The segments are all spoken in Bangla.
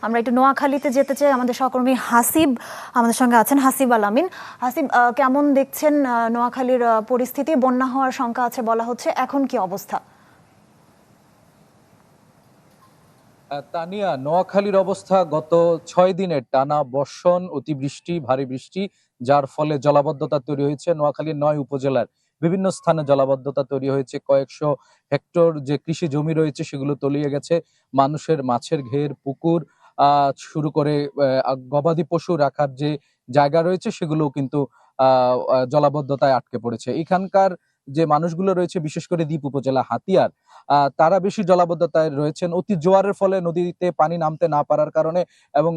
আমরা একটু নোয়াখালীতে যেতে চাই। আমাদের সহকর্মী হাসিব আমাদের সঙ্গে আছেন, হাসিব আল আমিন। হাসিব, কেমন দেখছেন নোয়াখালীর পরিস্থিতি? বন্যা হওয়ার শঙ্কা আছে বলা হচ্ছে, এখন কি অবস্থা? তানিয়া, নোয়াখালীর অবস্থা গত 6 দিনের টানা বর্ষণ, অতিবৃষ্টি, ভারী বৃষ্টি, যার ফলে জলাবদ্ধতা তৈরি হয়েছে। নোয়াখালীর 9 উপজেলার বিভিন্ন স্থানে জলাবদ্ধতা তৈরি হয়েছে। কয়েকশো হেক্টর যে কৃষি জমি রয়েছে সেগুলো তলিয়ে গেছে। মানুষের মাছের ঘের, পুকুর শুরু করে গবাদি পশু রাখার যে জায়গা রয়েছে সেগুলোও কিন্তু জলাবদ্ধতায় আটকে পড়েছে। এখানকার যে মানুষগুলো রয়েছে, বিশেষ করে দ্বীপ উপজেলা হাতিয়ার, তারা বেশি জলাবদ্ধতায় রয়েছেন। অতি জোয়ারের ফলে নদীতে পানি নামতে না পারার কারণে এবং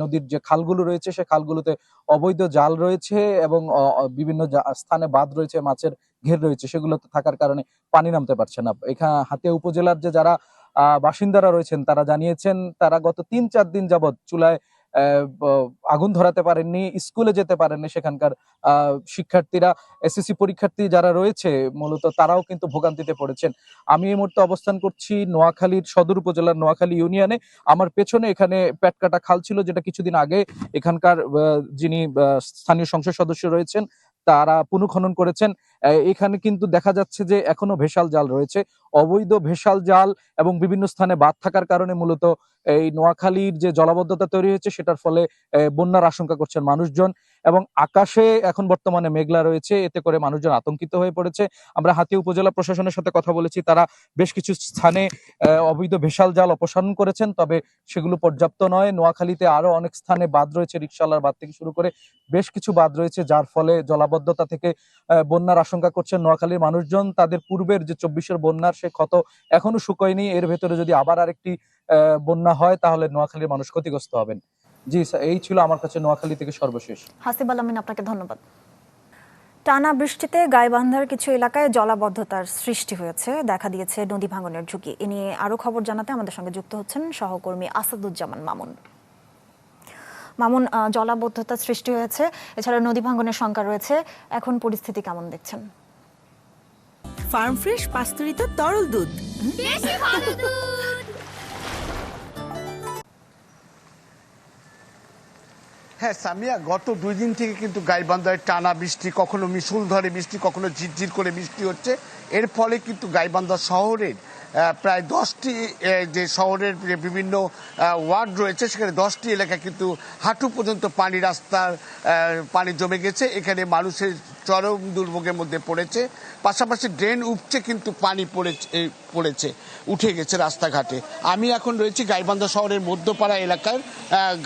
নদীর যে খালগুলো রয়েছে সে খালগুলোতে অবৈধ জাল রয়েছে এবং বিভিন্ন স্থানে বাঁধ রয়েছে, মাছের ঘের রয়েছে, সেগুলোতে থাকার কারণে পানি নামতে পারছে না। এখানে হাতিয়া উপজেলার যে যারা বাসিন্দারা রয়েছেন তারা জানিয়েছেন তারা গত 3-4 দিন যাবৎ চুলায় আগুন ধরাতে পারেননি, স্কুলে যেতে পারেননি। সেখানকার শিক্ষার্থীরা, এসএসসি পরীক্ষার্থী যারা রয়েছে মূলত তারাও কিন্তু ভোগান্তিতে পড়েছেন। আমি এই মুহূর্তে অবস্থান করছি নোয়াখালীর সদর উপজেলার নোয়াখালী ইউনিয়নে। আমার পেছনে এখানে পেটকাটা খাল ছিল, যেটা কিছুদিন আগে এখানকার যিনি স্থানীয় সংসদ সদস্য রয়েছেন তারা পুনঃখনন করেছেন। এখানে কিন্তু দেখা যাচ্ছে যে এখনো ভেসাল জাল রয়েছে, অবৈধ ভেসাল জাল এবং বিভিন্ন স্থানে বাঁধ থাকার কারণে মূলত এই নোয়াখালীর যে জলাবদ্ধতা তৈরি হয়েছে সেটার ফলে বন্যার আশঙ্কা করছেন মানুষজন। এবং আকাশে এখন বর্তমানে মেঘলা রয়েছে, এতে করে মানুষজন আতঙ্কিত হয়ে পড়েছে। আমরা হাতিয়া উপজেলা প্রশাসনের সাথে কথা বলেছি, তারা বেশ কিছু স্থানে অবৈধ ভেসাল জাল অপসারণ করেছেন, তবে সেগুলো পর্যাপ্ত নয়। নোয়াখালীতে আরো অনেক স্থানে বাঁধ রয়েছে, রিকশাওয়ালার বাঁধ থেকে শুরু করে বেশ কিছু বাঁধ রয়েছে, যার ফলে জলাবদ্ধতা থেকে বন্যার আশঙ্কা করছেন নোয়াখালীর মানুষজন। তাদের পূর্বের যে 24-এর বন্যার সে ক্ষত এখনো শুকোয়নি। এর ভেতরে যদি আবার আরেকটি বন্যা হয় তাহলে নোয়াখালীর মানুষ ক্ষতিগ্রস্ত হবেন। জি স্যার, এই ছিল আমার কাছে নোয়াখালী থেকে সর্বশেষ। হাসিব আল আমিন, আপনাকে ধন্যবাদ। টানা বৃষ্টিতে গাইবান্ধার কিছু এলাকায় জলাবদ্ধতার সৃষ্টি হয়েছে, দেখা দিয়েছে নদী ভাঙনের ঝুঁকি। এ নিয়ে আরো খবর জানাতে আমাদের সঙ্গে যুক্ত হচ্ছেন সহকর্মী আসাদুজ্জামান মামুন। মামুন, জলাবদ্ধতার সৃষ্টি হয়েছে, এছাড়া নদী ভাঙনের শঙ্কা রয়েছে, এখন পরিস্থিতি কেমন দেখছেন? ফার্ম ফ্রেশ পাস্তুরিত তরল দুধ, বেশি ভালো দুধ। হ্যাঁ সামিয়া, গত 2 দিন থেকে কিন্তু গাইবান্ধায় টানা বৃষ্টি, কখনো মিশুলধারে বৃষ্টি, কখনো ঝিরঝির করে বৃষ্টি হচ্ছে। এর ফলে কিন্তু গাইবান্ধা শহরের প্রায় 10টি যে শহরের বিভিন্ন ওয়ার্ড রয়েছে সেখানে 10টি এলাকা কিন্তু হাঁটু পর্যন্ত পানি, রাস্তার পানি জমে গেছে। এখানে মানুষের চরম দুর্ভোগের মধ্যে পড়েছে। পাশাপাশি ড্রেন উপচে কিন্তু পানি পড়েছে, উঠে গেছে রাস্তাঘাটে। আমি এখন রয়েছি গাইবান্ধা শহরের মধ্যপাড়া এলাকার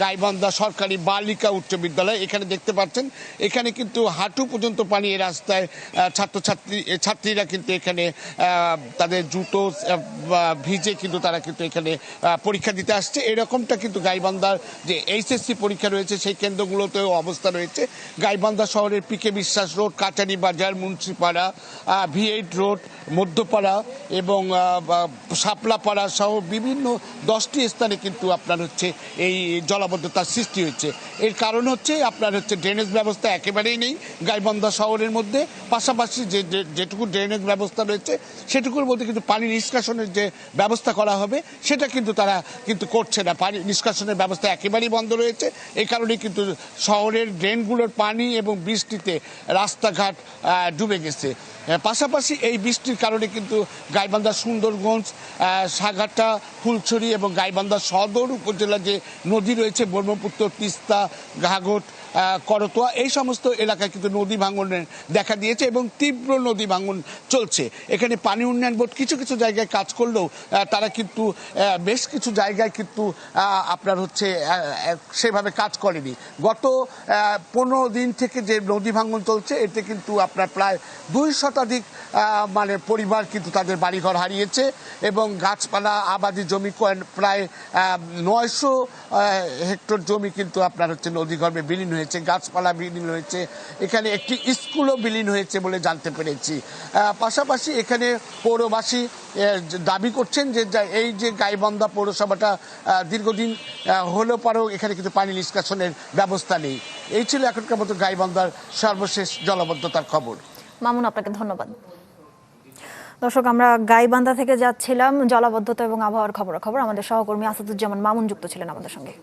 গাইবান্ধা সরকারি বালিকা উচ্চ বিদ্যালয়। এখানে দেখতে পাচ্ছেন এখানে কিন্তু হাঁটু পর্যন্ত পানি। এই রাস্তায় ছাত্রীরা কিন্তু এখানে তাদের জুতো ভিজে কিন্তু তারা কিন্তু এখানে পরীক্ষা দিতে আসছে। এরকমটা কিন্তু গাইবান্ধার যে এইচএসসি পরীক্ষা রয়েছে সেই কেন্দ্রগুলোতেও অবস্থা রয়েছে। গাইবান্ধা শহরের পিকে বিশ্বাস রোড, কাটারি বাজার, মুন্সিপাড়া, V8 রোড, মধ্যপাড়া এবং শাপলাপাড়া সহ বিভিন্ন 10টি স্থানে কিন্তু আপনার হচ্ছে এই জলাবদ্ধতার সৃষ্টি হয়েছে। এর কারণ হচ্ছে আপনার হচ্ছে ড্রেনেজ ব্যবস্থা একেবারেই নেই গাইবান্ধা শহরের মধ্যে। পাশাপাশি যেটুকু ড্রেনেজ ব্যবস্থা রয়েছে সেটুকুর মধ্যে কিন্তু পানি নিষ্কাশনের যে ব্যবস্থা করা হবে সেটা কিন্তু তারা কিন্তু করছে না। পানি নিষ্কাশনের ব্যবস্থা একেবারেই বন্ধ রয়েছে। এই কারণে কিন্তু শহরের ড্রেনগুলোর পানি এবং বৃষ্টিতে রাস্তাঘাট ডুবে গেছে। পাশাপাশি এই বৃষ্টির কারণে কিন্তু গাইবান্ধা, সুন্দরগঞ্জ, সাগাটা, ফুলছড়ি এবং গাইবান্ধা সদর উপজেলা যে নদী রয়েছে ব্রহ্মপুত্র, তিস্তা, ঘাঘট, করতোয়া, এই সমস্ত এলাকায় কিন্তু নদী ভাঙনের দেখা দিয়েছে এবং তীব্র নদী ভাঙন চলছে। এখানে পানি উন্নয়ন বোর্ড কিছু কিছু জায়গায় কাজ করলেও তারা কিন্তু বেশ কিছু জায়গায় কিন্তু আপনার হচ্ছে সেভাবে কাজ করেনি। গত 15 দিন থেকে যে নদী ভাঙন চলছে এতে কিন্তু আপনার প্রায় 2 শতাধিক মানে পরিবার কিন্তু তাদের বাড়িঘর হারিয়েছে এবং গাছপালা, আবাদি জমি প্রায় 900 হেক্টর জমি কিন্তু আপনার হচ্ছে নদীগর্ভে বিলীন হয়েছে, গাছপালা বিলীন হয়েছে। এখানে একটি স্কুলও বিলীন হয়েছে বলে জানতে পেরেছি। পাশাপাশি এখানে পৌরবাসী দাবি করছেন যে এই যে গাইবান্ধা পৌরসভাটা দীর্ঘদিন হলেও পরেও এখানে কিন্তু পানি নিষ্কাশনের ব্যবস্থা নেই। এই ছিল এখনকার মতো গাইবান্ধার সর্বশেষ জলাবদ্ধতার খবর। মামুন, আপনাকে ধন্যবাদ। দর্শক, আমরা গাইবান্ধা থেকে যাচ্ছিলাম জলাবদ্ধতা এবং আবহাওয়ার খবরাখবর। আমাদের সহকর্মী আসাদুজ্জামান মামুন যুক্ত ছিলেন আমাদের সঙ্গে।